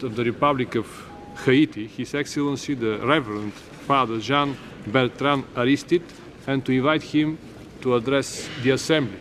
Of the Republic of Haiti, His Excellency the Reverend Father Jean Bertrand Aristide, and to invite him to address the Assembly.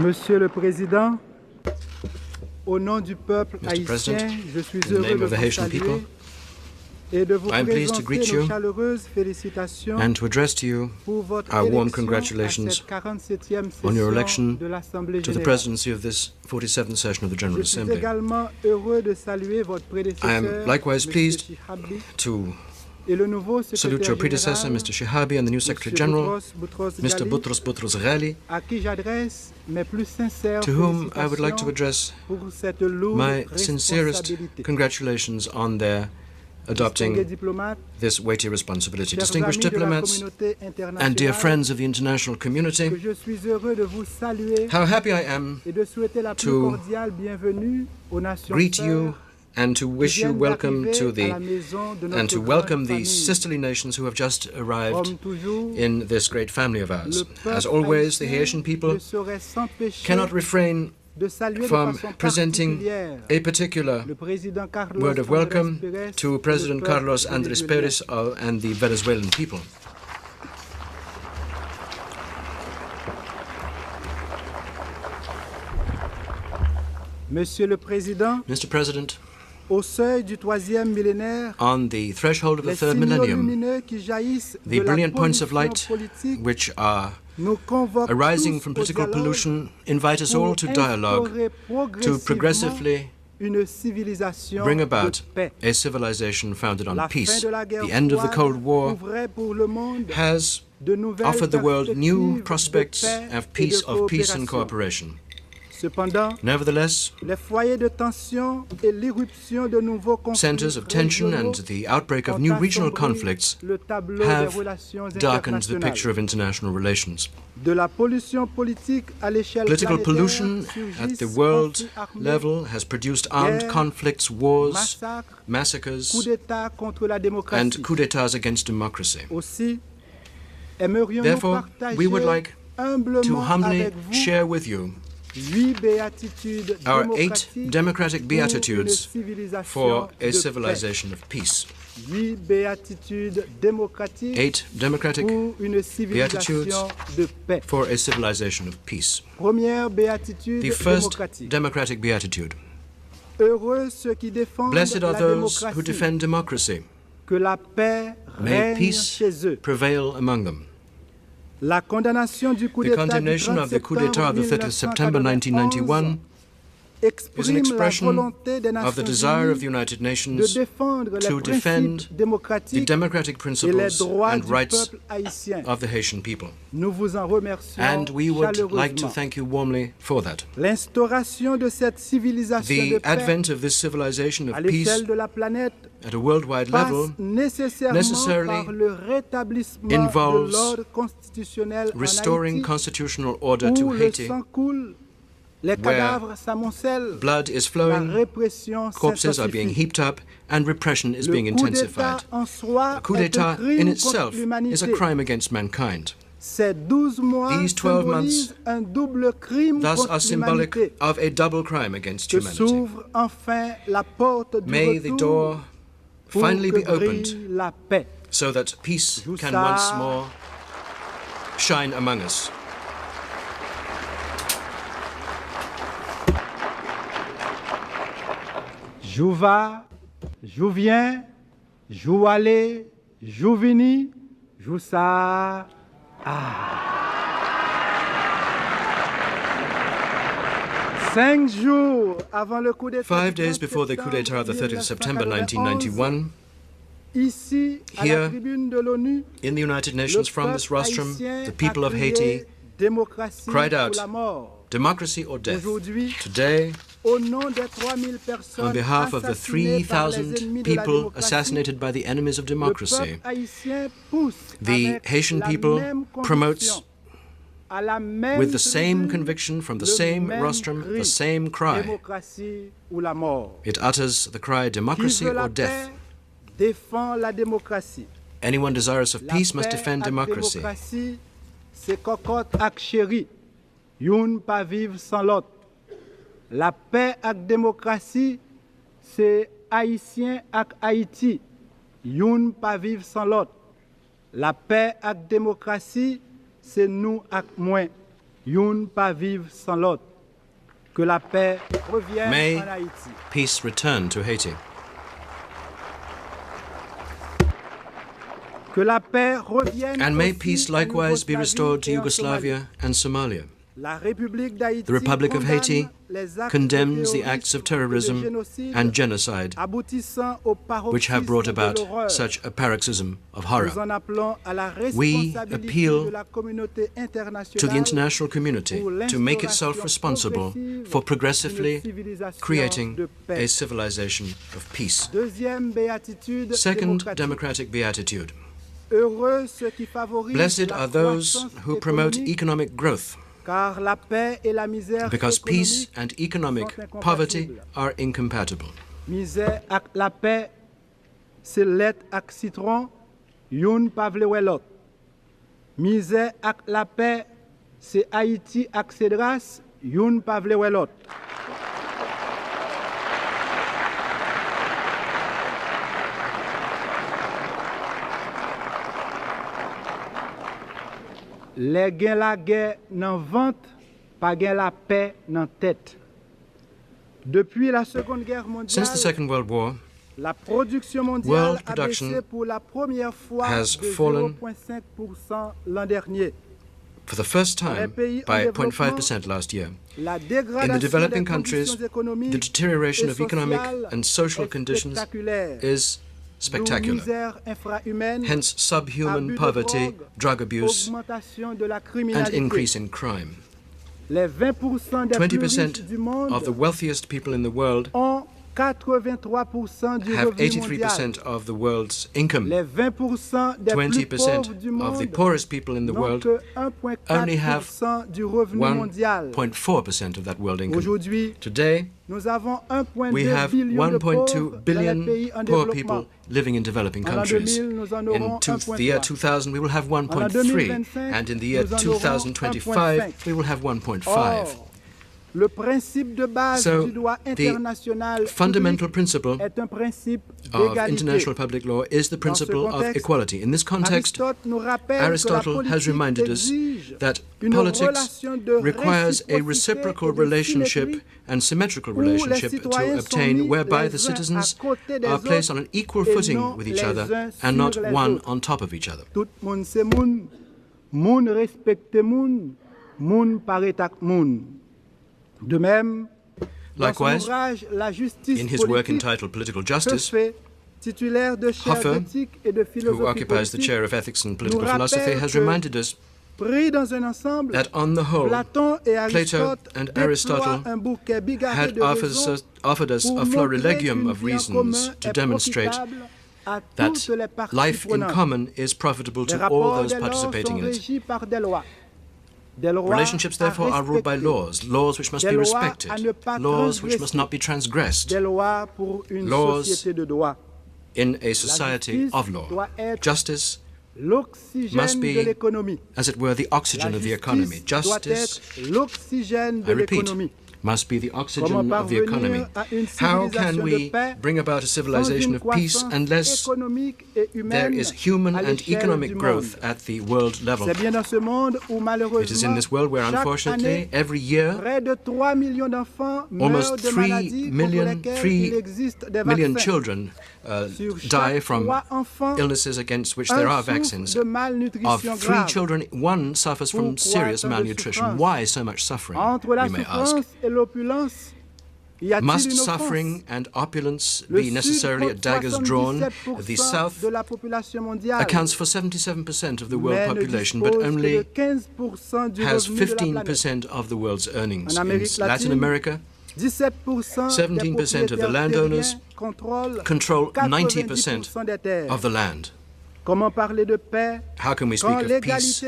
Monsieur le Président, au nom du peuple haïtien, je suis heureux de vous saluer et de vous présenter nos chaleureuses félicitations pour votre élection à cette 47e session de l'Assemblée générale. Je suis également heureux de saluer votre prédécesseur, M. Chihabi, et le nouveau Salute your predecessor, général, Mr. Chihabi, and the new Secretary General, Boutros Mr. Ghali, Boutros Boutros-Ghali, à qui j'adresse mes plus sincères to whom I would like to address pour cette lourde my sincerest responsabilité. congratulations on their Distingués adopting diplomates, this weighty responsibility. chers Distinguished amis de la diplomats communauté and dear internationale, friends of the international community, que je suis heureux de vous saluer how happy I am et de souhaiter la plus to cordiale bienvenue aux nations greet sœurs you and to wish you welcome to à la the maison de and notre to grande welcome the famille. sisterly nations who have just arrived Comme toujours, in this great family of le ours. peuple As always, the haïtien Haitian people ne saurait s'empêcher cannot refrain de saluer from de façon presenting particulière a particular le président Carlos word of Andrés welcome Pérez to et le President peuple Carlos Andrés vénézuélien. Pérez and the Venezuelan people. Monsieur le Président, Mr. President, au seuil du 3e millénaire, on the threshold of the les third signaux millennium, lumineux qui jaillissent the de la brilliant points of pollution light politique which are nous convoquent arising tous from au political dialogue pollution invite us pour all to dialogue, instaurer to progressivement progressively une civilisation bring de about paix. a civilization founded on La fin peace. de la guerre The end of the froide Cold War ouvrait pour le monde has de nouvelles offered the world new perspectives prospects de paix of et peace, de of peace and coopération. cooperation. Cependant, Nevertheless, les foyers de tension et l'irruption de nouveaux conflits centers of tension régionaux and the outbreak of ont new regional assombri conflicts le tableau have des relations darkened the internationales. picture of international relations. De la pollution politique à l'échelle Political planétaire pollution at the surgissent world conflits armés, level has produced armed guerres, conflicts, wars, massacres, coups massacres, d'État contre la démocratie. and coups d'etats against democracy. Aussi, aimerions-nous Therefore, partager we would like humblement to humbly avec vous share with you 8 béatitudes our 8 démocratiques democratic pour une beatitudes civilisation for de a paix. civilization of peace. 8 béatitudes démocratiques 8 democratic pour une civilisation de paix. for a civilization of peace. Première béatitude The first démocratique. democratic beatitude. Heureux ceux qui défendent Blessed are la those who démocratie, defend democracy. que la paix May règne peace chez eux. prevail among them. La condamnation du coup The d'État du condemnation 30 of the coup d'État of the 30th September 1991 is an exprime la expression volonté des of the Nations desire of the Unies United de Nations défendre les to defend principes the démocratiques democratic et les principles droits and du rights peuple haïtien. of the Haitian people. Nous vous en remercions And we would like to chaleureusement. thank you warmly for that. L'instauration de cette civilisation The de paix advent of this civilization à of peace l'échelle de la planète at a worldwide passe level nécessairement necessarily par le rétablissement involves de l'ordre constitutionnel en restoring Haïti, constitutional order to où le Haiti, sang coule, les cadavres s'amoncellent, blood is la flowing, répression corpses are being s'intensifie. heaped up, and repression is Le being coup d'État intensified. en soi A coup est un d'État crime in contre itself is a l'humanité. crime against mankind. Ces 12 mois These 12 symbolisent un double crime Thus contre are symbolic l'humanité. of a double crime against Que humanity. s'ouvre enfin la porte du May the retour door pour finally que be opened brille la paix. so that peace Joussa. can once more shine among us. Jouva, Jou viens, jou aller, jou vini, jou ça. Ah. 5 jours avant le coup d'État. 5 days before the coup d'État of the 30th of September 1991, ici, here, à la tribune de l'ONU, in the United Nations, from this rostrum, the people of Haiti cried out, democracy or death. Today, on behalf of the 3,000 people assassinated by the enemies of democracy, the Haitian people promotes, with the same conviction, from the same rostrum, the same cry. It utters the cry, democracy or death. Anyone desirous of peace must defend democracy. C'est cocotte ak chéri, youn pa vive sans l'autre. La paix ak démocratie, c'est haïtien ak Haïti, youn pa vive sans l'autre. La paix ak démocratie, c'est nous ak moi, youn pa vive sans l'autre. Que la paix revienne en Haïti. Peace return to Haiti. Que la paix revienne and may peace likewise be restored to Yugoslavia and Somalia. The Republic of Haiti condemns the acts of terrorism and genocide which have brought about such a paroxysm of horror. We appeal to the international community to make itself responsible for progressively creating a civilization of peace. Second democratic beatitude. Blessed are those who promote economic growth, because peace and economic poverty are incompatible. Misère ak la paix, c'est lait ak citron, youn pa vle wè l'autre. Misère ak la paix, c'est Haïti ak Cédras, youn pa vle wè l'autre. Les gen la guerre nan ventre, pas gen la paix nan tête. Depuis la Seconde Guerre mondiale, since the Second World War, la production mondiale a baissé pour la première fois de 0,5% l'an dernier. For the first time, by 0.5% last year. In the developing countries, the deterioration of economic and social conditions is spectacular. Hence subhuman poverty, drug abuse, and increase in crime. 20% of the wealthiest people in the world have 83% of the world's income. 20% of the poorest people in the world only have 1.4% of that world income. Today, we have 1.2 billion poor people living in developing countries. In the year 2000, we will have 1.3, and in the year 2025, we will have 1.5. So, the fundamental principle of international public law is the principle of equality. In this context, Aristotle has reminded us that politics requires a reciprocal relationship and symmetrical relationship to obtain, whereby the citizens are placed on an equal footing with each other and not one on top of each other. Likewise, in his work entitled Political Justice, Hofer, who occupies the chair of ethics and political philosophy, has reminded us that on the whole, Plato and Aristotle had offered us a florilegium of reasons to demonstrate that life in common is profitable to all those participating in it. Relationships, therefore, are ruled by laws, laws which must be respected, laws which must not be transgressed, laws in a society of law. Justice must be, as it were, the oxygen of the economy. Justice, I repeat, must be the oxygen of the economy. How can we bring about a civilization of peace unless there is human and economic growth at the world level? It is in this world where, unfortunately, every year, almost 3 million children die from illnesses against which there are vaccines. Of 3 children, 1 suffers from serious malnutrition. Why so much suffering, we may ask? Must suffering and opulence be necessarily at daggers drawn? The South accounts for 77% of the world population, but only has 15% of the world's earnings. In Latin America, 17% of the landowners control 90% of the land. How can we speak of peace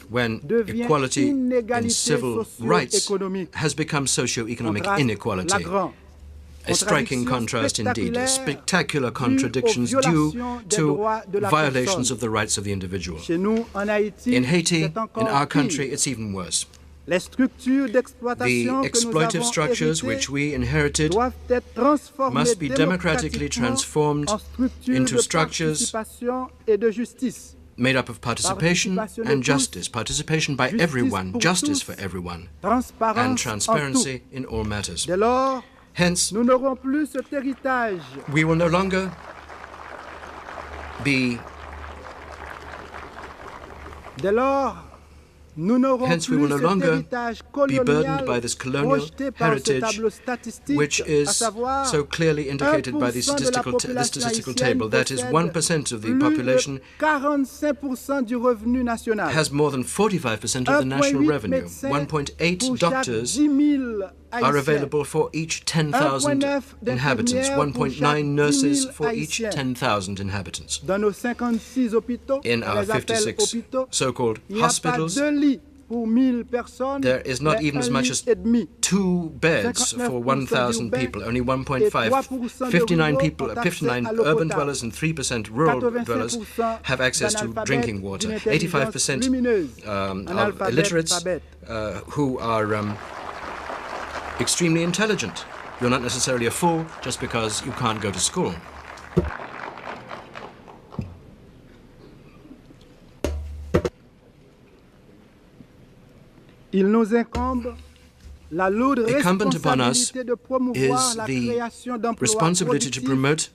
when equality in civil rights has become socio-economic inequality? A striking contrast indeed, spectacular contradictions due to violations of the rights of the individual. In Haiti, in our country, it's even worse. The exploitive structures which we inherited must be democratically transformed into structures made up of participation and justice, participation by everyone, justice for everyone, and transparency in all matters. Hence, we will no longer be Hence, we will no longer be burdened by this colonial heritage, which is so clearly indicated by the statistical table. That is, 1% of the population has more than 45% of the national revenue. 1.8 doctors are available for each 10,000 inhabitants, 1.9 nurses for each 10,000 inhabitants. In our 56 so-called hospitals, there is not even as much as 2 beds for 1,000 people, only 1.5. 59 urban dwellers and 3% rural dwellers have access to drinking water. 85% of illiterates who are extremely intelligent. You're not necessarily a fool just because you can't go to school. Incumbent upon us is the responsibility to promote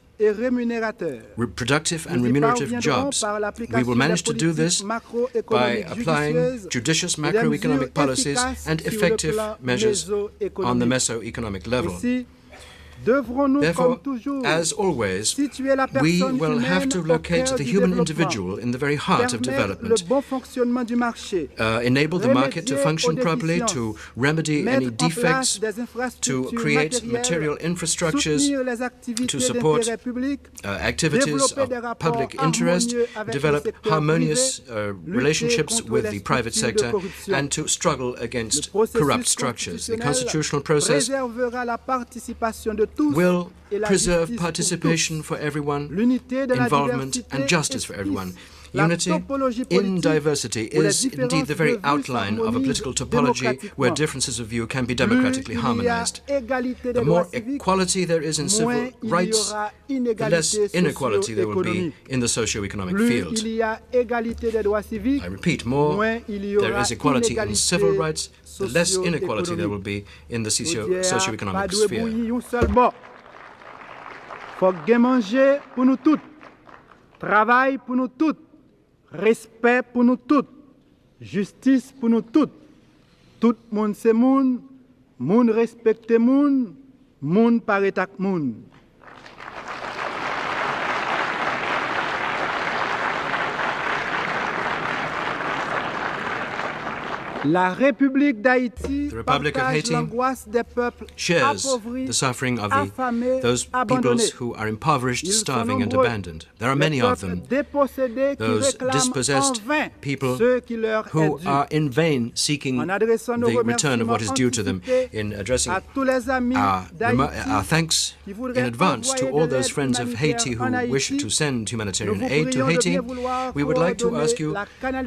productive and remunerative jobs. We will manage to do this by applying judicious macroeconomic policies and effective measures on the mesoeconomic level. Therefore, as always, we will have to locate the human individual in the very heart of development, enable the market to function properly, to remedy any defects, to create material infrastructures, to support activities of public interest, develop harmonious relationships with the private sector, and to struggle against corrupt structures. The constitutional process will preserve participation for everyone, involvement and justice for everyone. Unity in diversity is indeed the very outline of a political topology where differences of view can be democratically harmonized. The more equality there is in civil rights, the less inequality there will be in the socio-economic field. I repeat, more there is equality in civil rights, the less inequality there will be in the socio-economic sphere. Faut bien manger pour nous toutes, travail pour nous toutes, respect pour nous toutes, justice pour nous toutes. Tout monde c'est moun, moun respecte moun, moun paraît ak moun. La République d'Haïti partage l'angoisse des peuples appauvris, the suffering of those peoples who are impoverished, starving and abandoned. There are many of them. Those dispossessed people who are in vain seeking the return of what is due to them. In addressing our thanks in advance to all those friends of Haiti who wish to send humanitarian aid to Haiti, we would like to ask you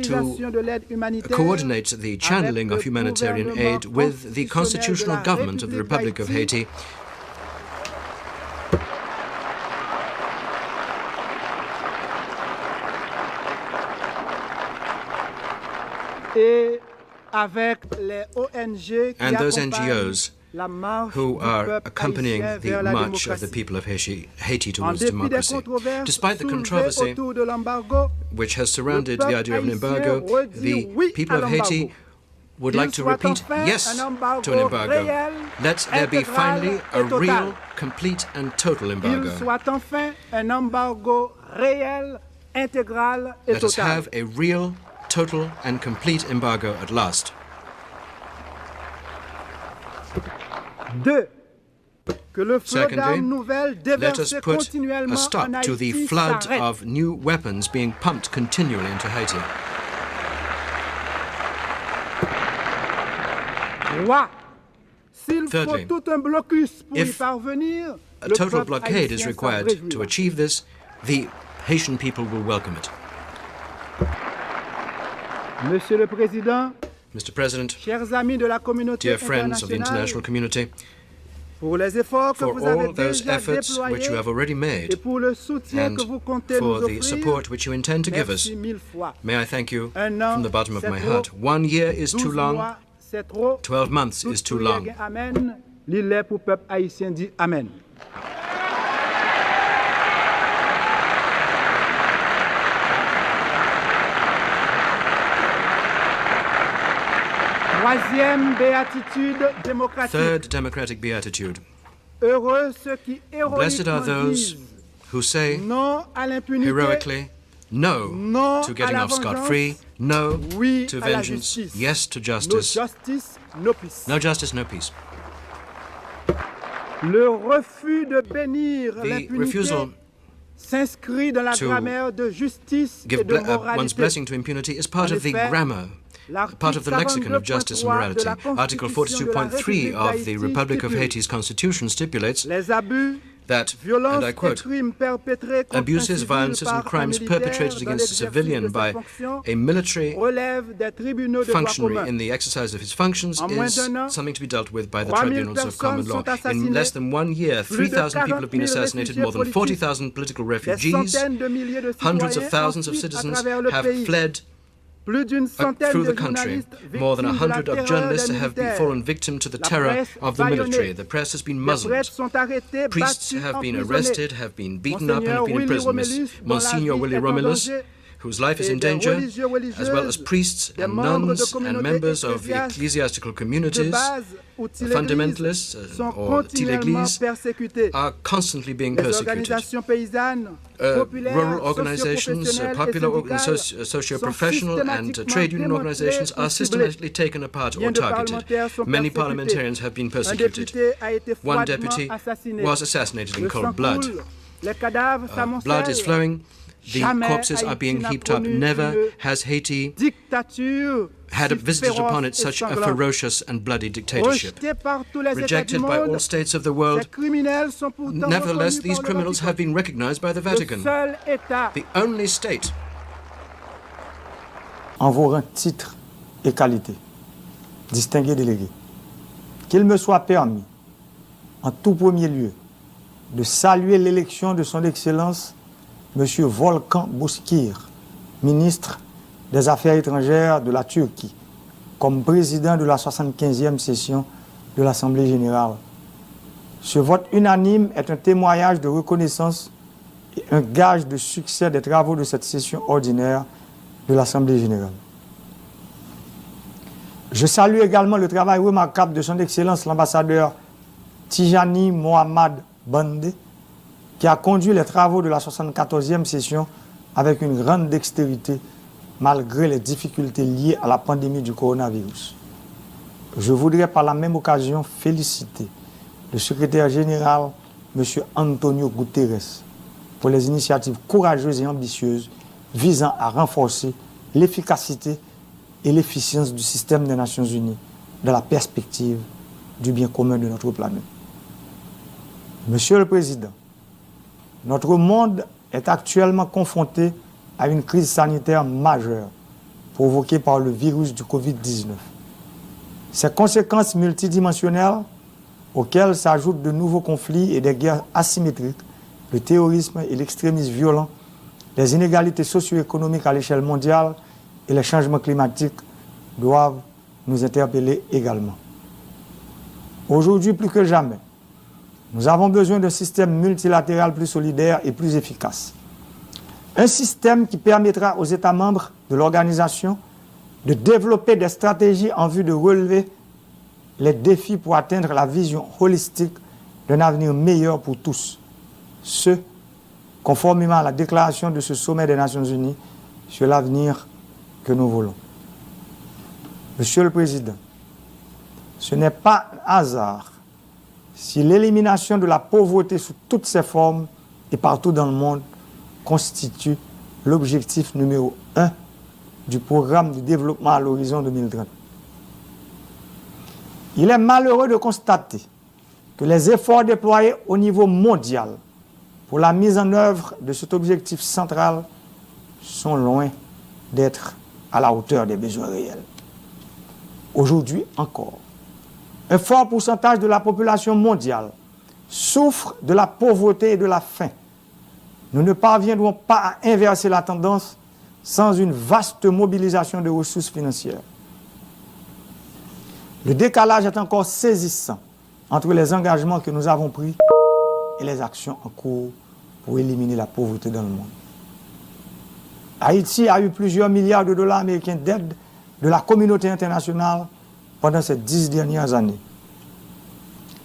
to coordinate the channeling of humanitarian aid with the constitutional government of the Republic of Haiti and those NGOs who are accompanying the march of the people of Haiti towards democracy. Despite the controversy which has surrounded the idea of an embargo, the people of Haiti would like to repeat yes to an embargo. Let there be finally a real, complete and total embargo. Let us have a real, total and complete embargo at last. Secondly, let us put a stop to the flood of new weapons being pumped continually into Haiti. Thirdly, if a total blockade is required to achieve this, the Haitian people will welcome it. Mr. President, dear friends of the international community, for all those efforts which you have already made and for the support which you intend to give us, may I thank you from the bottom of my heart. 1 year is too long, 12 months is too long. Third democratic beatitude. Blessed are those who say heroically no to getting off scot-free, no to vengeance, yes to justice. No justice, no peace. The refusal to give one's blessing to impunity is part of the grammar, part of the lexicon of justice and morality. Article 42.3 of the Republic of Haiti's Constitution stipulates that, and I quote, abuses, violences and crimes perpetrated against a civilian by a military functionary in the exercise of his functions is something to be dealt with by the tribunals of common law. In less than 1 year, 3,000 people have been assassinated, more than 40,000 political refugees, hundreds of thousands of citizens have fled through the country. More than 100 of journalists have fallen victim to the terror of the military. The press has been muzzled. Priests have been arrested, have been beaten up and have been imprisoned. Monsignor Willie Romulus, whose life is in danger, as well as priests and nuns and members of ecclesiastical communities, fundamentalists or l'Église, are constantly being persecuted. Rural organizations, popular, socio-professional and trade union organizations are systematically taken apart or targeted. Many parliamentarians have been persecuted. One deputy was assassinated in cold blood. Blood is flowing. The corpses are being heaped up. Never has Haiti had visited upon it such a ferocious and bloody dictatorship. Rejected by all states of the world, nevertheless, these criminals have been recognized by the Vatican. The only state. En vos rangs, titres et qualités, distingués délégués, qu'il me soit permis, en tout premier lieu, de saluer l'élection de son Excellence M. Volkan Bozkır, ministre des Affaires étrangères de la Turquie, comme président de la 75e session de l'Assemblée générale. Ce vote unanime est un témoignage de reconnaissance et un gage de succès des travaux de cette session ordinaire de l'Assemblée générale. Je salue également le travail remarquable de son Excellence l'ambassadeur Tijani Mohamed Bande, qui a conduit les travaux de la 74e session avec une grande dextérité malgré les difficultés liées à la pandémie du coronavirus. Je voudrais par la même occasion féliciter le secrétaire général, M. Antonio Guterres, pour les initiatives courageuses et ambitieuses visant à renforcer l'efficacité et l'efficience du système des Nations Unies dans la perspective du bien commun de notre planète. Monsieur le Président, notre monde est actuellement confronté à une crise sanitaire majeure provoquée par le virus du Covid-19. Ces conséquences multidimensionnelles auxquelles s'ajoutent de nouveaux conflits et des guerres asymétriques, le terrorisme et l'extrémisme violent, les inégalités socio-économiques à l'échelle mondiale et les changements climatiques doivent nous interpeller également. Aujourd'hui, plus que jamais, nous avons besoin d'un système multilatéral plus solidaire et plus efficace. Un système qui permettra aux États membres de l'organisation de développer des stratégies en vue de relever les défis pour atteindre la vision holistique d'un avenir meilleur pour tous. Ce, conformément à la déclaration de ce sommet des Nations Unies sur l'avenir que nous voulons. Monsieur le Président, ce n'est pas un hasard si l'élimination de la pauvreté sous toutes ses formes et partout dans le monde constitue l'objectif numéro 1 du programme de développement à l'horizon 2030. Il est malheureux de constater que les efforts déployés au niveau mondial pour la mise en œuvre de cet objectif central sont loin d'être à la hauteur des besoins réels. Aujourd'hui encore, un fort pourcentage de la population mondiale souffre de la pauvreté et de la faim. Nous ne parviendrons pas à inverser la tendance sans une vaste mobilisation de ressources financières. Le décalage est encore saisissant entre les engagements que nous avons pris et les actions en cours pour éliminer la pauvreté dans le monde. Haïti a eu plusieurs milliards de dollars américains d'aide de la communauté internationale pendant ces 10 dernières années.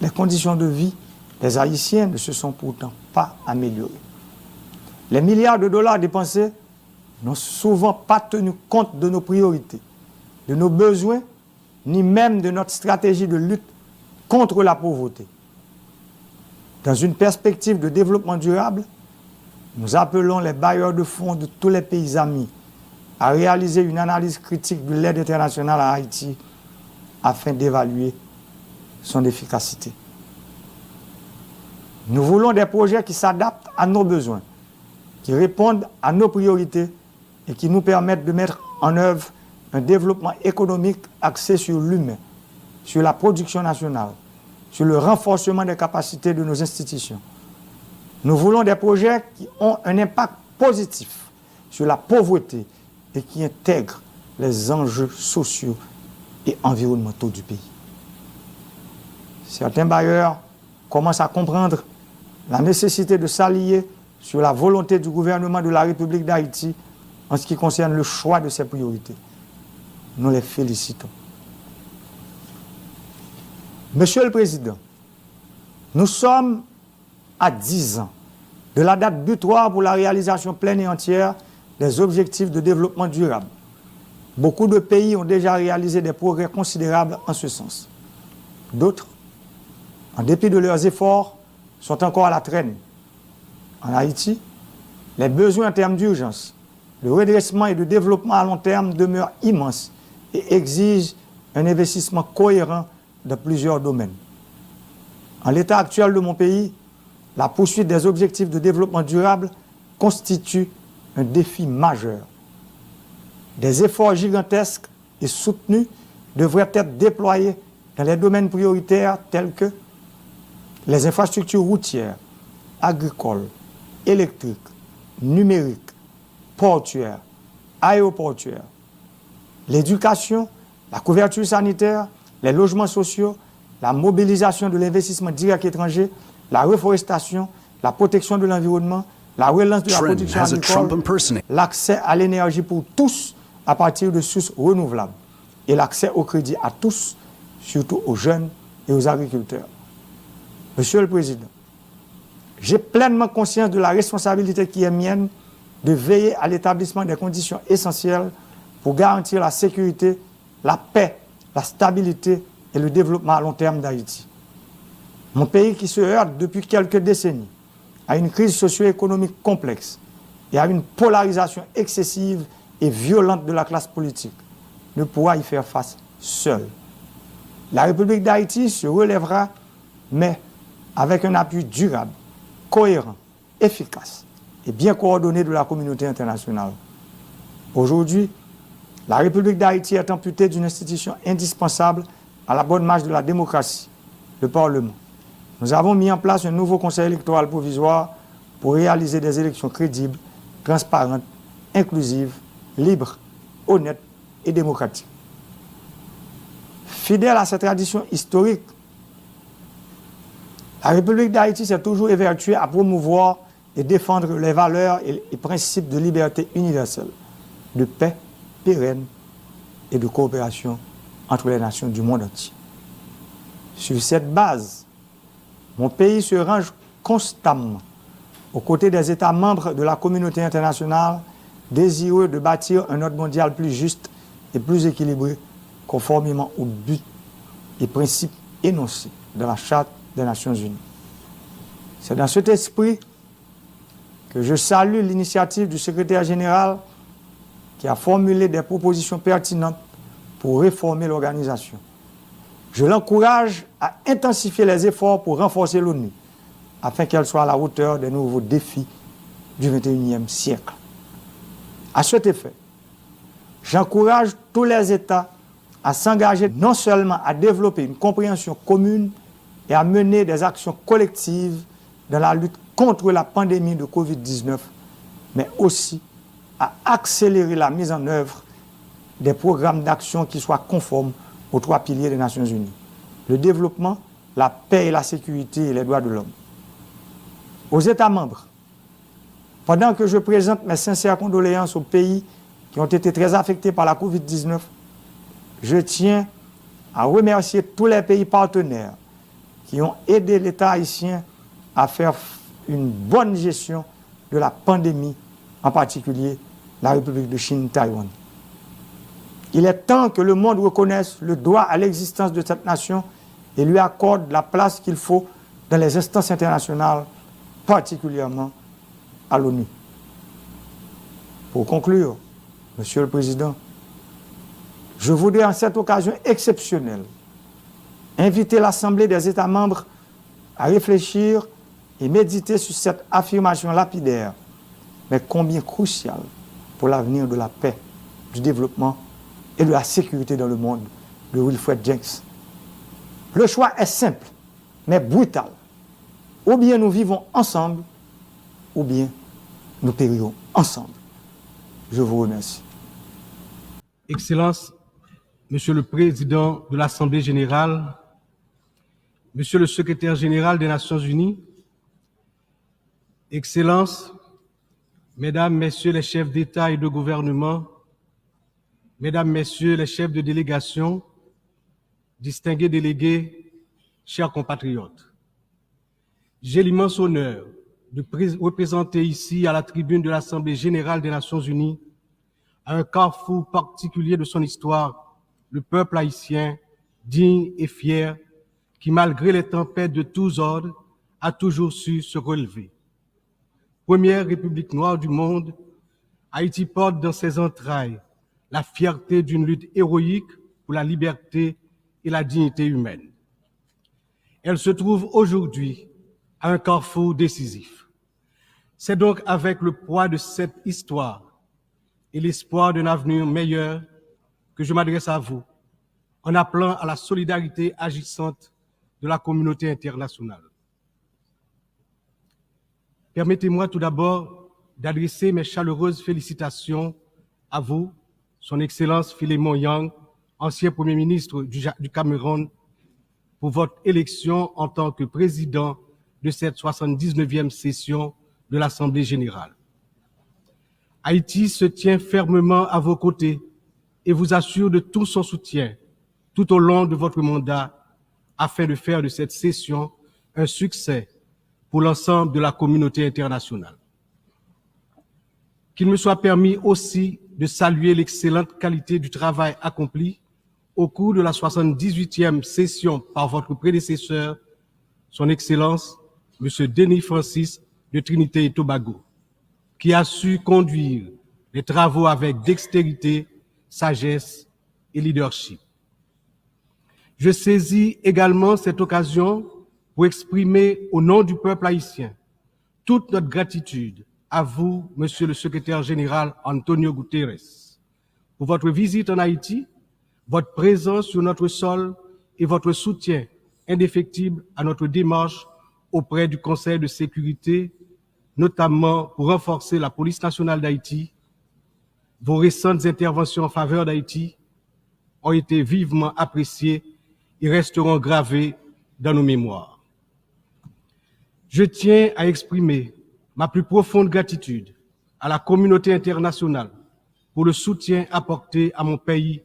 Les conditions de vie des Haïtiens ne se sont pourtant pas améliorées. Les milliards de dollars dépensés n'ont souvent pas tenu compte de nos priorités, de nos besoins, ni même de notre stratégie de lutte contre la pauvreté. Dans une perspective de développement durable, nous appelons les bailleurs de fonds de tous les pays amis à réaliser une analyse critique de l'aide internationale à Haïti afin d'évaluer son efficacité. Nous voulons des projets qui s'adaptent à nos besoins, qui répondent à nos priorités et qui nous permettent de mettre en œuvre un développement économique axé sur l'humain, sur la production nationale, sur le renforcement des capacités de nos institutions. Nous voulons des projets qui ont un impact positif sur la pauvreté et qui intègrent les enjeux sociaux et environnementaux du pays. Certains bailleurs commencent à comprendre la nécessité de s'allier sur la volonté du gouvernement de la République d'Haïti en ce qui concerne le choix de ses priorités. Nous les félicitons. Monsieur le Président, nous sommes à 10 ans de la date butoir pour la réalisation pleine et entière des objectifs de développement durable. Beaucoup de pays ont déjà réalisé des progrès considérables en ce sens. D'autres, en dépit de leurs efforts, sont encore à la traîne. En Haïti, les besoins en termes d'urgence, de redressement et de développement à long terme demeurent immenses et exigent un investissement cohérent dans plusieurs domaines. En l'état actuel de mon pays, la poursuite des objectifs de développement durable constitue un défi majeur. Des efforts gigantesques et soutenus devraient être déployés dans les domaines prioritaires tels que les infrastructures routières, agricoles, électriques, numériques, portuaires, aéroportuaires, l'éducation, la couverture sanitaire, les logements sociaux, la mobilisation de l'investissement direct étranger, la reforestation, la protection de l'environnement, la relance de la production agricole, l'accès à l'énergie pour tous à partir de sources renouvelables et l'accès au crédit à tous, surtout aux jeunes et aux agriculteurs. Monsieur le Président, j'ai pleinement conscience de la responsabilité qui est mienne de veiller à l'établissement des conditions essentielles pour garantir la sécurité, la paix, la stabilité et le développement à long terme d'Haïti. Mon pays qui se heurte depuis quelques décennies à une crise socio-économique complexe et à une polarisation excessive et violente de la classe politique ne pourra y faire face seul. La République d'Haïti se relèvera, mais avec un appui durable, cohérent, efficace et bien coordonné de la communauté internationale. Aujourd'hui, la République d'Haïti est amputée d'une institution indispensable à la bonne marche de la démocratie, le Parlement. Nous avons mis en place un nouveau conseil électoral provisoire pour réaliser des élections crédibles, transparentes, inclusives, libres, honnêtes et démocratiques. Fidèle à cette tradition historique, la République d'Haïti s'est toujours évertuée à promouvoir et défendre les valeurs et les principes de liberté universelle, de paix pérenne et de coopération entre les nations du monde entier. Sur cette base, mon pays se range constamment aux côtés des États membres de la communauté internationale désireux de bâtir un ordre mondial plus juste et plus équilibré, conformément aux buts et principes énoncés dans la Charte des Nations Unies. C'est dans cet esprit que je salue l'initiative du secrétaire général qui a formulé des propositions pertinentes pour réformer l'organisation. Je l'encourage à intensifier les efforts pour renforcer l'ONU afin qu'elle soit à la hauteur des nouveaux défis du XXIe siècle. À cet effet, j'encourage tous les États à s'engager non seulement à développer une compréhension commune et à mener des actions collectives dans la lutte contre la pandémie de Covid-19, mais aussi à accélérer la mise en œuvre des programmes d'action qui soient conformes aux 3 piliers des Nations Unies: le développement, la paix et la sécurité et les droits de l'homme. Aux États membres, pendant que je présente mes sincères condoléances aux pays qui ont été très affectés par la Covid-19, je tiens à remercier tous les pays partenaires qui ont aidé l'État haïtien à faire une bonne gestion de la pandémie, en particulier la République de Chine, Taïwan. Il est temps que le monde reconnaisse le droit à l'existence de cette nation et lui accorde la place qu'il faut dans les instances internationales, particulièrement à l'ONU. Pour conclure, Monsieur le Président, je voudrais en cette occasion exceptionnelle inviter l'Assemblée des États membres à réfléchir et méditer sur cette affirmation lapidaire, mais combien cruciale pour l'avenir de la paix, du développement et de la sécurité dans le monde, de Wilfred Jenks. Le choix est simple, mais brutal. Ou bien nous vivons ensemble, ou bien nous périrons ensemble. Je vous remercie. Excellences, Monsieur le Président de l'Assemblée générale, Monsieur le Secrétaire général des Nations unies, Excellences, Mesdames, Messieurs les chefs d'État et de gouvernement, Mesdames, Messieurs les chefs de délégation, distingués délégués, chers compatriotes, j'ai l'immense honneur de représenter ici à la tribune de l'Assemblée générale des Nations unies, à un carrefour particulier de son histoire, le peuple haïtien, digne et fier, qui malgré les tempêtes de tous ordres, a toujours su se relever. Première république noire du monde, Haïti porte dans ses entrailles la fierté d'une lutte héroïque pour la liberté et la dignité humaine. Elle se trouve aujourd'hui à un carrefour décisif. C'est donc avec le poids de cette histoire et l'espoir d'un avenir meilleur que je m'adresse à vous en appelant à la solidarité agissante de la communauté internationale. Permettez-moi tout d'abord d'adresser mes chaleureuses félicitations à vous, Son Excellence Philémon Yang, ancien Premier ministre du Cameroun, pour votre élection en tant que président de cette 79e session de l'Assemblée générale. Haïti se tient fermement à vos côtés et vous assure de tout son soutien tout au long de votre mandat afin de faire de cette session un succès pour l'ensemble de la communauté internationale. Qu'il me soit permis aussi de saluer l'excellente qualité du travail accompli au cours de la 78e session par votre prédécesseur, Son Excellence, M. Denis Francis de Trinité et Tobago, qui a su conduire les travaux avec dextérité, sagesse et leadership. Je saisis également cette occasion pour exprimer au nom du peuple haïtien toute notre gratitude à vous, Monsieur le Secrétaire général Antonio Guterres, pour votre visite en Haïti, votre présence sur notre sol et votre soutien indéfectible à notre démarche auprès du Conseil de sécurité, notamment pour renforcer la police nationale d'Haïti. Vos récentes interventions en faveur d'Haïti ont été vivement appréciées et resteront gravées dans nos mémoires. Je tiens à exprimer ma plus profonde gratitude à la communauté internationale pour le soutien apporté à mon pays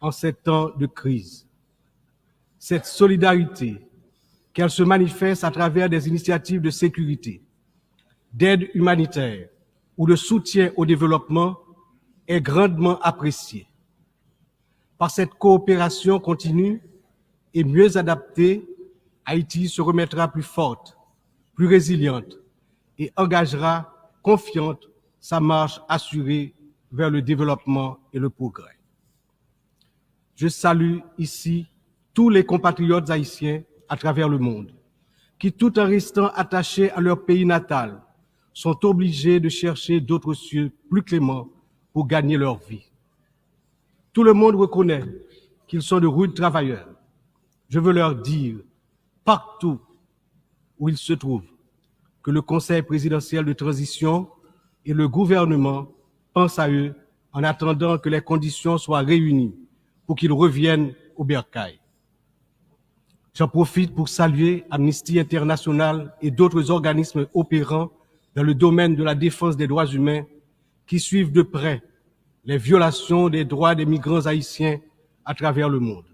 en ces temps de crise. Cette solidarité, qu'elle se manifeste à travers des initiatives de sécurité, d'aide humanitaire ou de soutien au développement, est grandement appréciée. Par cette coopération continue et mieux adaptée, Haïti se remettra plus forte, plus résiliente et engagera confiante sa marche assurée vers le développement et le progrès. Je salue ici tous les compatriotes haïtiens à travers le monde, qui tout en restant attachés à leur pays natal, sont obligés de chercher d'autres cieux plus cléments pour gagner leur vie. Tout le monde reconnaît qu'ils sont de rudes travailleurs. Je veux leur dire, partout où ils se trouvent, que le Conseil présidentiel de transition et le gouvernement pensent à eux en attendant que les conditions soient réunies pour qu'ils reviennent au bercail. J'en profite pour saluer Amnesty International et d'autres organismes opérant dans le domaine de la défense des droits humains qui suivent de près les violations des droits des migrants haïtiens à travers le monde.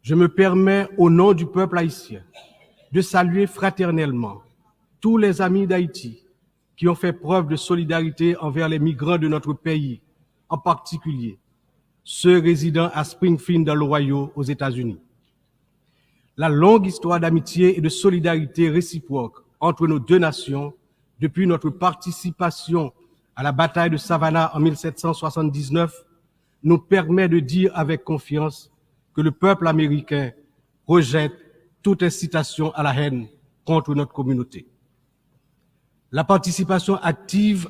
Je me permets, au nom du peuple haïtien, de saluer fraternellement tous les amis d'Haïti qui ont fait preuve de solidarité envers les migrants de notre pays, en particulier ceux résidant à Springfield dans l'Ohio aux États-Unis. La longue histoire d'amitié et de solidarité réciproque entre nos deux nations, depuis notre participation à la bataille de Savannah en 1779, nous permet de dire avec confiance que le peuple américain rejette toute incitation à la haine contre notre communauté. La participation active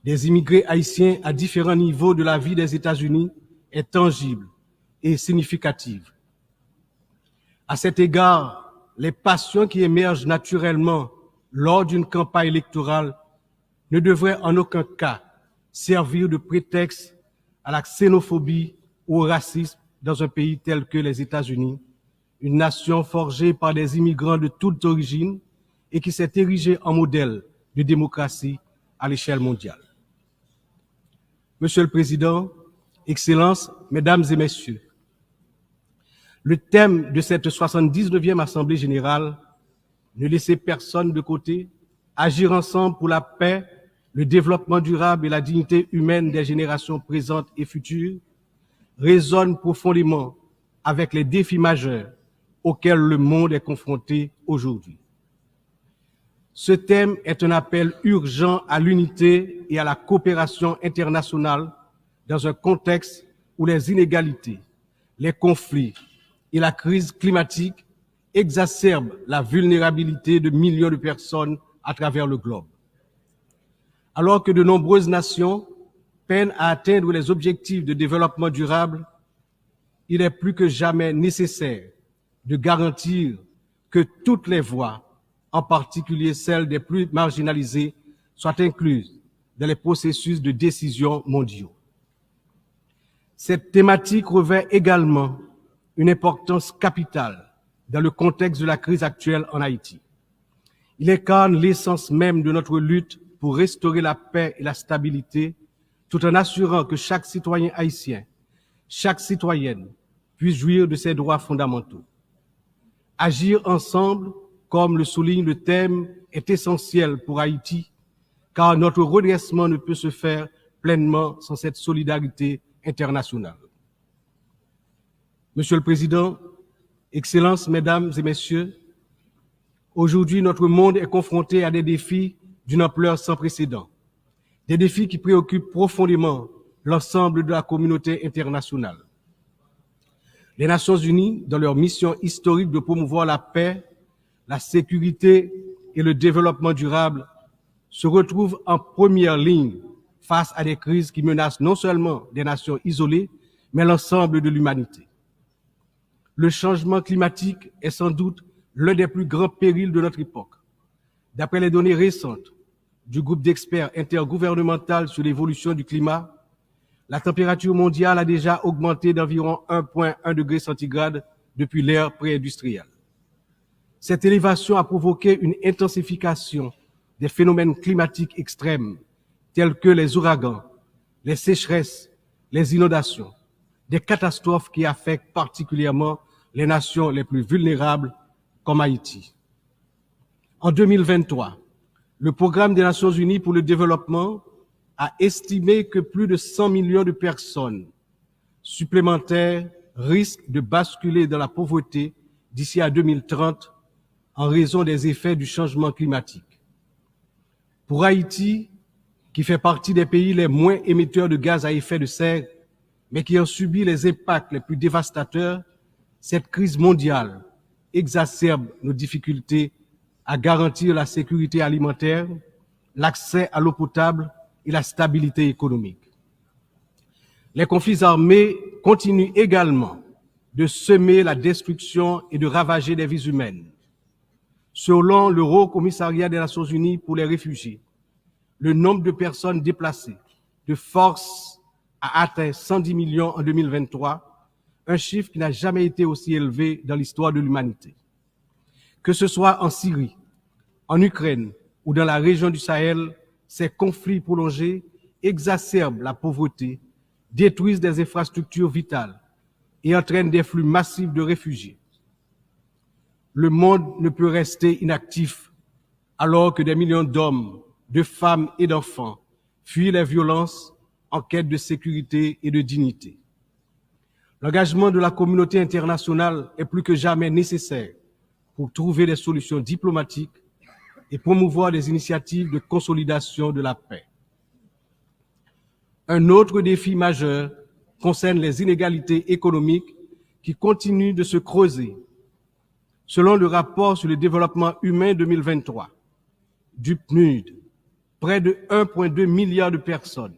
des immigrés haïtiens à différents niveaux de la vie des États-Unis est tangible et significative. À cet égard, les passions qui émergent naturellement lors d'une campagne électorale ne devraient en aucun cas servir de prétexte à la xénophobie ou au racisme dans un pays tel que les États-Unis, une nation forgée par des immigrants de toutes origines et qui s'est érigée en modèle de démocratie à l'échelle mondiale. Monsieur le Président, Excellences, Mesdames et Messieurs, le thème de cette 79e Assemblée générale, ne laisser personne de côté, agir ensemble pour la paix, le développement durable et la dignité humaine des générations présentes et futures, résonne profondément avec les défis majeurs auxquels le monde est confronté aujourd'hui. Ce thème est un appel urgent à l'unité et à la coopération internationale dans un contexte où les inégalités, les conflits et la crise climatique exacerbent la vulnérabilité de millions de personnes à travers le globe. Alors que de nombreuses nations peinent à atteindre les objectifs de développement durable, il est plus que jamais nécessaire de garantir que toutes les voix, en particulier celles des plus marginalisées, soient incluses dans les processus de décision mondiaux. Cette thématique revêt également une importance capitale dans le contexte de la crise actuelle en Haïti. Il incarne l'essence même de notre lutte pour restaurer la paix et la stabilité, tout en assurant que chaque citoyen haïtien, chaque citoyenne puisse jouir de ses droits fondamentaux. Agir ensemble, comme le souligne le thème, est essentiel pour Haïti, car notre redressement ne peut se faire pleinement sans cette solidarité internationale. Monsieur le Président, Excellences, Mesdames et Messieurs, aujourd'hui notre monde est confronté à des défis d'une ampleur sans précédent, des défis qui préoccupent profondément l'ensemble de la communauté internationale. Les Nations Unies, dans leur mission historique de promouvoir la paix, la sécurité et le développement durable, se retrouvent en première ligne face à des crises qui menacent non seulement des nations isolées, mais l'ensemble de l'humanité. le changement climatique est sans doute l'un des plus grands périls de notre époque. D'après les données récentes du groupe d'experts intergouvernemental sur l'évolution du climat, la température mondiale a déjà augmenté d'environ 1,1 degré centigrade depuis l'ère pré-industrielle. Cette élévation a provoqué une intensification des phénomènes climatiques extrêmes tels que les ouragans, les sécheresses, les inondations, des catastrophes qui affectent particulièrement les nations les plus vulnérables comme Haïti. En 2023, le Programme des Nations Unies pour le développement a estimé que plus de 100 millions de personnes supplémentaires risquent de basculer dans la pauvreté d'ici à 2030 en raison des effets du changement climatique. Pour Haïti, qui fait partie des pays les moins émetteurs de gaz à effet de serre, mais qui ont subi les impacts les plus dévastateurs, cette crise mondiale exacerbe nos difficultés à garantir la sécurité alimentaire, l'accès à l'eau potable et la stabilité économique. Les conflits armés continuent également de semer la destruction et de ravager des vies humaines. Selon le Haut Commissariat des Nations Unies pour les réfugiés, le nombre de personnes déplacées de force a atteint 110 millions en 2023, un chiffre qui n'a jamais été aussi élevé dans l'histoire de l'humanité. Que ce soit en Syrie, en Ukraine ou dans la région du Sahel, ces conflits prolongés exacerbent la pauvreté, détruisent des infrastructures vitales et entraînent des flux massifs de réfugiés. Le monde ne peut rester inactif alors que des millions d'hommes, de femmes et d'enfants fuient les violences en quête de sécurité et de dignité. L'engagement de la communauté internationale est plus que jamais nécessaire pour trouver des solutions diplomatiques et promouvoir des initiatives de consolidation de la paix. Un autre défi majeur concerne les inégalités économiques qui continuent de se creuser. Selon le rapport sur le développement humain 2023 du PNUD, près de 1,2 milliard de personnes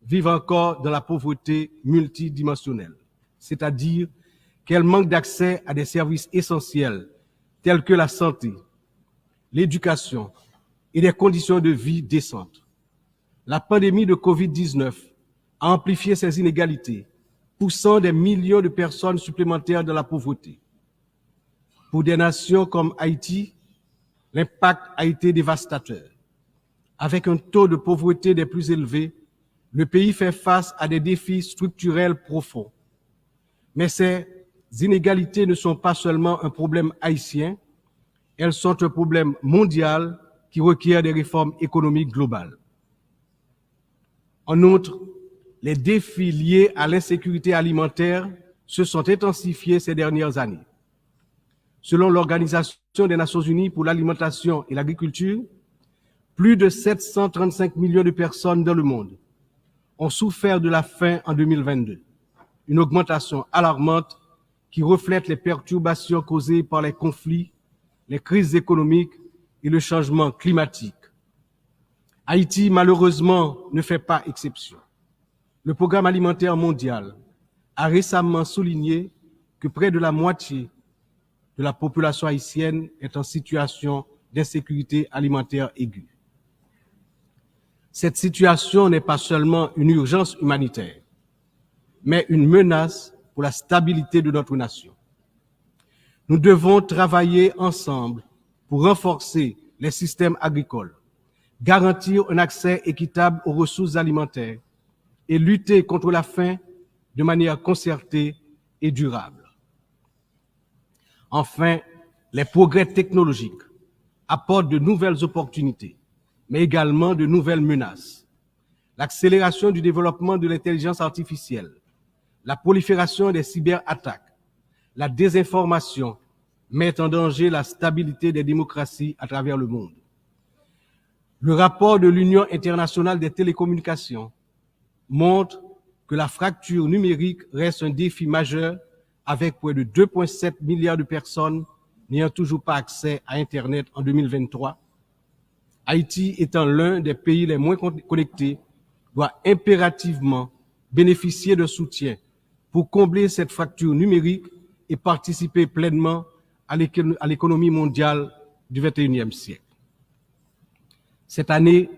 vivent encore dans la pauvreté multidimensionnelle, c'est-à-dire qu'elles manquent d'accès à des services essentiels tels que la santé, l'éducation et des conditions de vie décentes. La pandémie de Covid-19 a amplifié ces inégalités, poussant des millions de personnes supplémentaires dans la pauvreté. Pour des nations comme Haïti, l'impact a été dévastateur. Avec un taux de pauvreté des plus élevés, le pays fait face à des défis structurels profonds. Mais ces inégalités ne sont pas seulement un problème haïtien, elles sont un problème mondial qui requiert des réformes économiques globales. En outre, les défis liés à l'insécurité alimentaire se sont intensifiés ces dernières années. Selon l'Organisation des Nations Unies pour l'alimentation et l'agriculture, plus de 735 millions de personnes dans le monde ont souffert de la faim en 2022, une augmentation alarmante qui reflète les perturbations causées par les conflits, les crises économiques et le changement climatique. Haïti, malheureusement, ne fait pas exception. Le Programme alimentaire mondial a récemment souligné que près de la moitié de la population haïtienne est en situation d'insécurité alimentaire aiguë. Cette situation n'est pas seulement une urgence humanitaire, mais une menace pour la stabilité de notre nation. Nous devons travailler ensemble pour renforcer les systèmes agricoles, garantir un accès équitable aux ressources alimentaires et lutter contre la faim de manière concertée et durable. Enfin, les progrès technologiques apportent de nouvelles opportunités, mais également de nouvelles menaces. L'accélération du développement de l'intelligence artificielle, la prolifération des cyberattaques, la désinformation mettent en danger la stabilité des démocraties à travers le monde. Le rapport de l'Union internationale des télécommunications montre que la fracture numérique reste un défi majeur avec près de 2,7 milliards de personnes n'ayant toujours pas accès à Internet en 2023. Haïti étant l'un des pays les moins connectés, doit impérativement bénéficier de soutien pour combler cette fracture numérique et participer pleinement à l'économie mondiale du XXIe siècle. Cette année,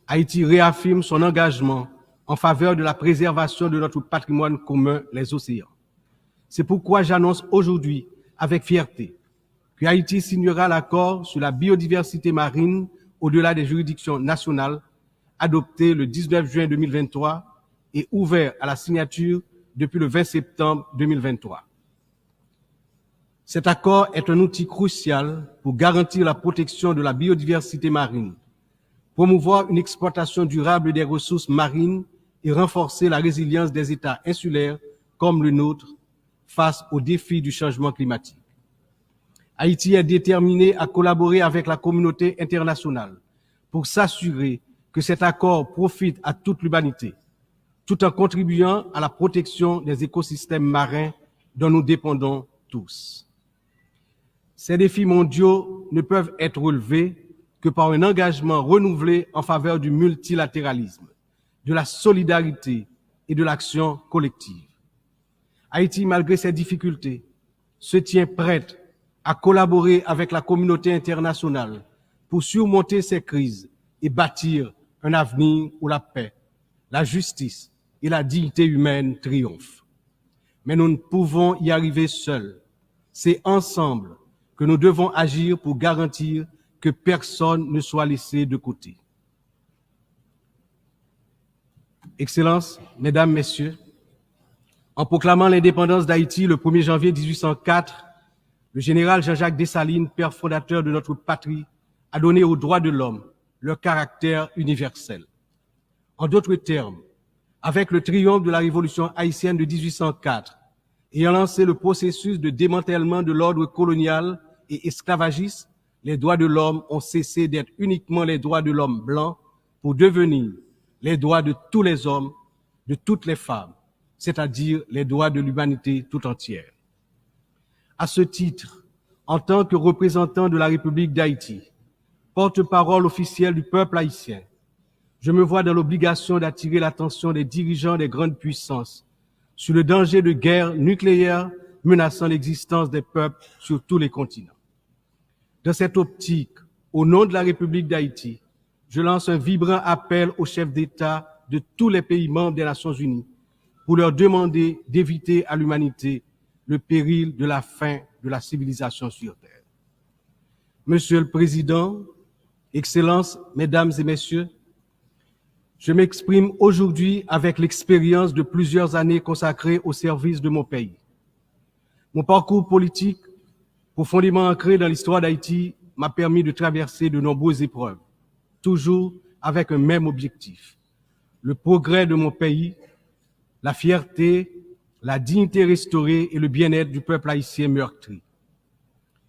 Haïti réaffirme son engagement en faveur de la préservation de notre patrimoine commun, les océans. C'est pourquoi j'annonce aujourd'hui avec fierté que Haïti signera l'accord sur la biodiversité marine au-delà des juridictions nationales, adopté le 19 juin 2023 et ouvert à la signature depuis le 20 septembre 2023. Cet accord est un outil crucial pour garantir la protection de la biodiversité marine, promouvoir une exploitation durable des ressources marines et renforcer la résilience des États insulaires comme le nôtre face aux défis du changement climatique. Haïti est déterminé à collaborer avec la communauté internationale pour s'assurer que cet accord profite à toute l'humanité, tout en contribuant à la protection des écosystèmes marins dont nous dépendons tous. Ces défis mondiaux ne peuvent être relevés que par un engagement renouvelé en faveur du multilatéralisme, de la solidarité et de l'action collective. Haïti, malgré ses difficultés, se tient prête à collaborer avec la communauté internationale pour surmonter ces crises et bâtir un avenir où la paix, la justice et la dignité humaine triomphent. Mais nous ne pouvons y arriver seuls. C'est ensemble que nous devons agir pour garantir que personne ne soit laissé de côté. Excellences, Mesdames, Messieurs, en proclamant l'indépendance d'Haïti le 1er janvier 1804, le général Jean-Jacques Dessalines, père fondateur de notre patrie, a donné aux droits de l'homme leur caractère universel. En d'autres termes, avec le triomphe de la révolution haïtienne de 1804, ayant lancé le processus de démantèlement de l'ordre colonial et esclavagiste, les droits de l'homme ont cessé d'être uniquement les droits de l'homme blanc pour devenir les droits de tous les hommes, de toutes les femmes, c'est-à-dire les droits de l'humanité tout entière. À ce titre, en tant que représentant de la République d'Haïti, porte-parole officielle du peuple haïtien, je me vois dans l'obligation d'attirer l'attention des dirigeants des grandes puissances sur le danger de guerre nucléaire menaçant l'existence des peuples sur tous les continents. Dans cette optique, au nom de la République d'Haïti, je lance un vibrant appel aux chefs d'État de tous les pays membres des Nations Unies pour leur demander d'éviter à l'humanité le péril de la fin de la civilisation sur Terre. Monsieur le Président, Excellences, Mesdames et Messieurs, je m'exprime aujourd'hui avec l'expérience de plusieurs années consacrées au service de mon pays. Mon parcours politique, profondément ancré dans l'histoire d'Haïti, m'a permis de traverser de nombreuses épreuves, toujours avec un même objectif, le progrès de mon pays, la fierté, la dignité restaurée et le bien-être du peuple haïtien meurtri.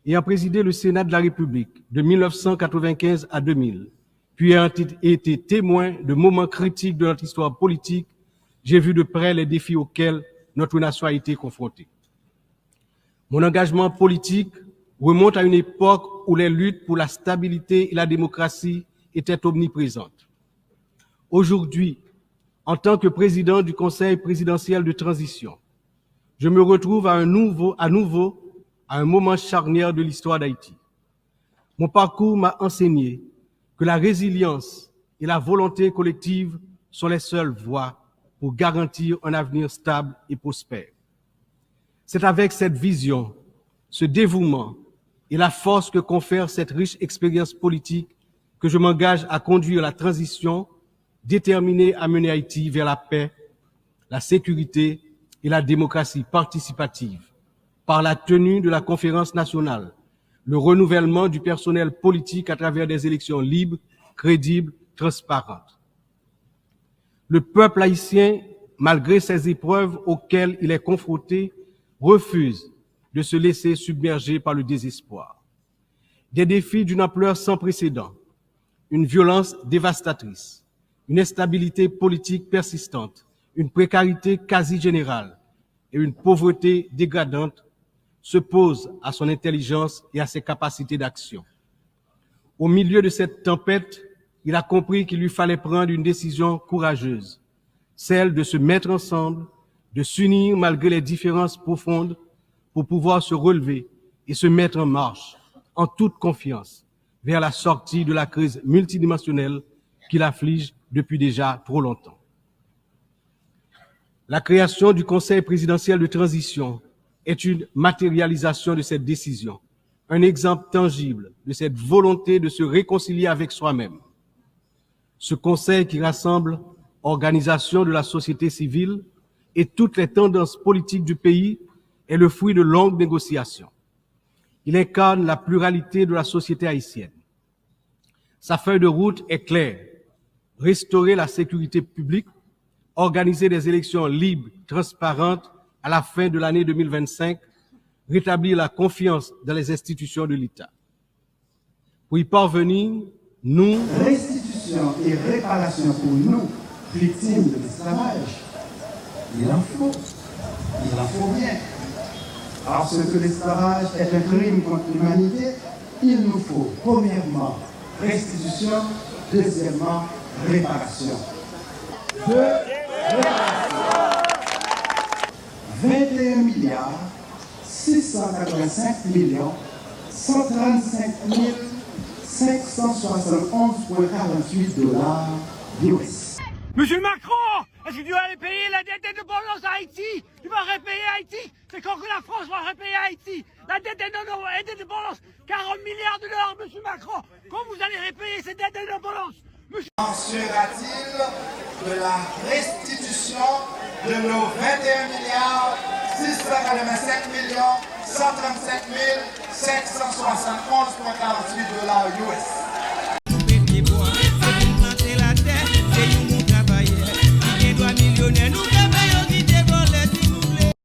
Ayant présidé le Sénat de la République de 1995 à 2000, puis ayant été témoin de moments critiques de notre histoire politique, j'ai vu de près les défis auxquels notre nation a été confrontée. Mon engagement politique remonte à une époque où les luttes pour la stabilité et la démocratie étaient omniprésentes. Aujourd'hui, en tant que président du Conseil présidentiel de transition, je me retrouve à nouveau à un moment charnière de l'histoire d'Haïti. Mon parcours m'a enseigné que la résilience et la volonté collective sont les seules voies pour garantir un avenir stable et prospère. C'est avec cette vision, ce dévouement et la force que confère cette riche expérience politique que je m'engage à conduire la transition, déterminé à mener Haïti vers la paix, la sécurité et la démocratie participative, par la tenue de la conférence nationale, le renouvellement du personnel politique à travers des élections libres, crédibles, transparentes. Le peuple haïtien, malgré ces épreuves auxquelles il est confronté, refuse de se laisser submerger par le désespoir. Des défis d'une ampleur sans précédent, une violence dévastatrice, une instabilité politique persistante, une précarité quasi générale et une pauvreté dégradante se posent à son intelligence et à ses capacités d'action. Au milieu de cette tempête, il a compris qu'il lui fallait prendre une décision courageuse, celle de se mettre ensemble, de s'unir malgré les différences profondes pour pouvoir se relever et se mettre en marche en toute confiance vers la sortie de la crise multidimensionnelle qui l'afflige depuis déjà trop longtemps. La création du Conseil présidentiel de transition est une matérialisation de cette décision, un exemple tangible de cette volonté de se réconcilier avec soi-même. Ce Conseil qui rassemble organisations de la société civile et toutes les tendances politiques du pays est le fruit de longues négociations. Il incarne la pluralité de la société haïtienne. Sa feuille de route est claire. Restaurer la sécurité publique, organiser des élections libres, transparentes à la fin de l'année 2025, rétablir la confiance dans les institutions de l'État. Pour y parvenir, nous... Restitution et réparation pour nous, victimes de l'esclavage, il en faut bien. Parce que l'esclavage est un crime contre l'humanité, il nous faut, premièrement, restitution, deuxièmement, réparation. 21 milliards 685 millions 135 571,48 dollars US. Monsieur Macron, est-ce que tu vas aller payer la dette d'indépendance à Haïti? Tu vas repayer Haïti? C'est quand que la France va repayer Haïti? La dette d'indépendance, 40 milliards de dollars, monsieur Macron. Quand vous allez repayer cette dette d'indépendance? En sera-t-il de la restitution de nos 21 milliards 685 millions 137 571,48 dollars US?